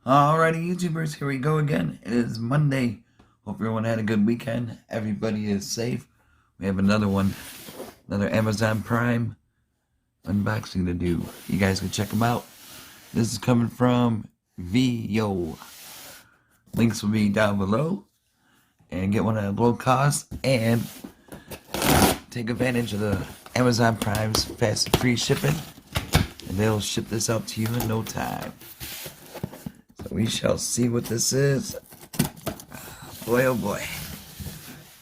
Alrighty, YouTubers, here we go again. It is Monday. Hope everyone had a good weekend. Everybody is safe. We have another one, another Amazon Prime unboxing to do. You guys can check them out. This is coming from VEEYOO. Links will be down below. And get one at a low cost. And take advantage of the Amazon Prime's fast and free shipping. And they'll ship this out to you in no time. We shall see what this is. Boy, oh boy.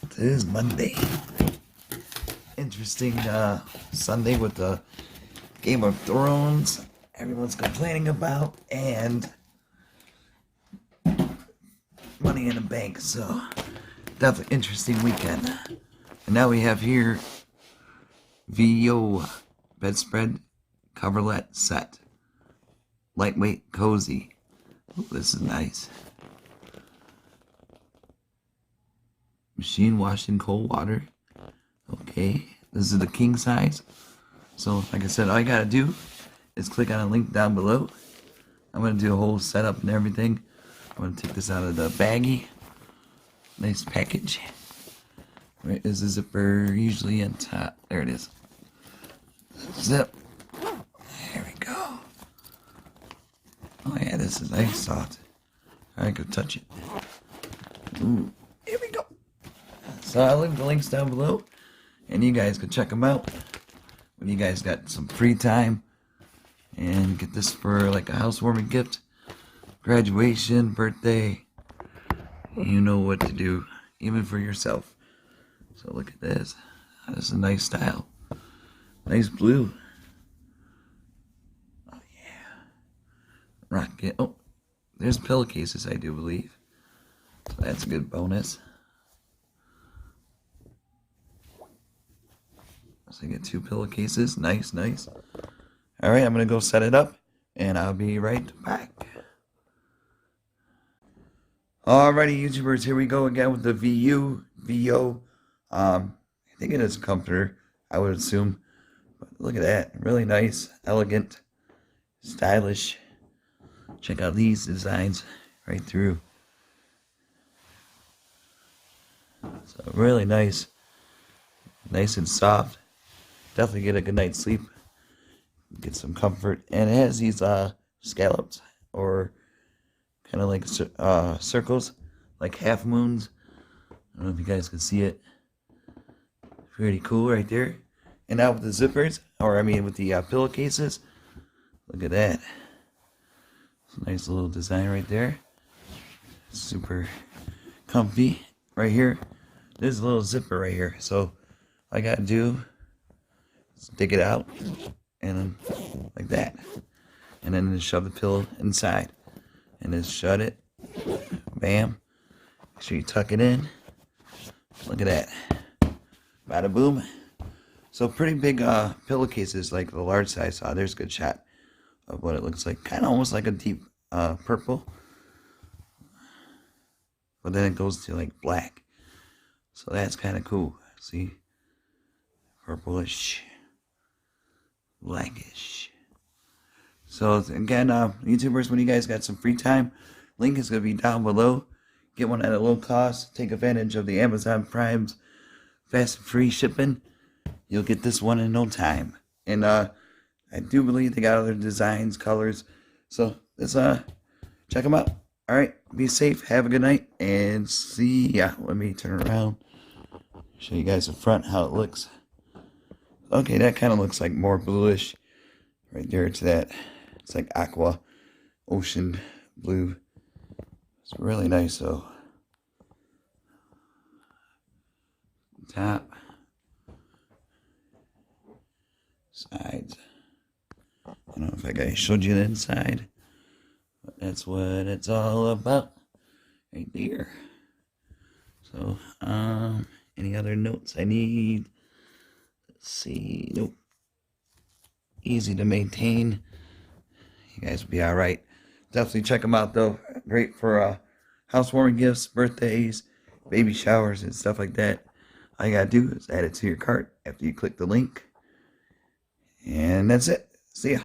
It is Monday. Interesting Sunday with the Game of Thrones everyone's complaining about, and Money in the Bank. So, definitely interesting weekend. And now we have here VEEYOO Bedspread Coverlet Set. Lightweight, cozy. Ooh, this is nice. Machine washed in cold water. Okay, this is the king size. So, like I said, all you gotta do is click on a link down below. I'm gonna do a whole setup and everything. I'm gonna take this out of the baggie. Nice package. Where is the zipper? Usually on top. There it is. Zip. There we go. Oh yeah, this is nice, soft. I could touch it. Ooh, here we go. So I'll leave the links down below, and you guys can check them out when you guys got some free time, and get this for like a housewarming gift, graduation, birthday. You know what to do, even for yourself. So look at this. This is a nice style. Nice blue. Rocket. Oh, there's pillowcases, I do believe. So that's a good bonus. So I get 2 pillowcases. Nice, nice. Alright, I'm going to go set it up, and I'll be right back. Alrighty, YouTubers, here we go again with the VEEYOO. I think it is a comforter, I would assume. But look at that. Really nice, elegant, stylish. Check out these designs right through. So really nice. Nice and soft. Definitely get a good night's sleep. Get some comfort. And it has these scallops, or kind of like circles, like half moons. I don't know if you guys can see it. Pretty cool right there. And now with the zippers, or I mean with the pillowcases. Look at that. Nice little design right there. Super comfy right here. There's a little zipper right here. So all I gotta do is dig it out, and then like that. And then just shove the pillow inside. And just shut it. Bam. Make sure you tuck it in. Look at that. Bada boom. So pretty big pillowcases, like the large size. There's a good shot of what it looks like. Kind of almost like a deep purple, but then it goes to like black, so that's kind of cool. See, purplish, blackish. So again, YouTubers, when you guys got some free time, link is going to be down below. Get one at a low cost. Take advantage of the Amazon Prime's fast and free shipping. You'll get this one in no time. And I do believe they got other designs, colors. So let's check them out. Alright, be safe, have a good night, and see ya. Let me turn around. Show you guys the front, how it looks. Okay, that kind of looks like more bluish. Right there to that. It's like aqua, ocean blue. It's really nice though. Top. Sides. I don't know if I showed you the inside, but that's what it's all about right there. So, any other notes I need? Let's see. Nope. Easy to maintain. You guys will be alright. Definitely check them out though. Great for housewarming gifts, birthdays, baby showers, and stuff like that. All you gotta do is add it to your cart after you click the link. And that's it. See ya.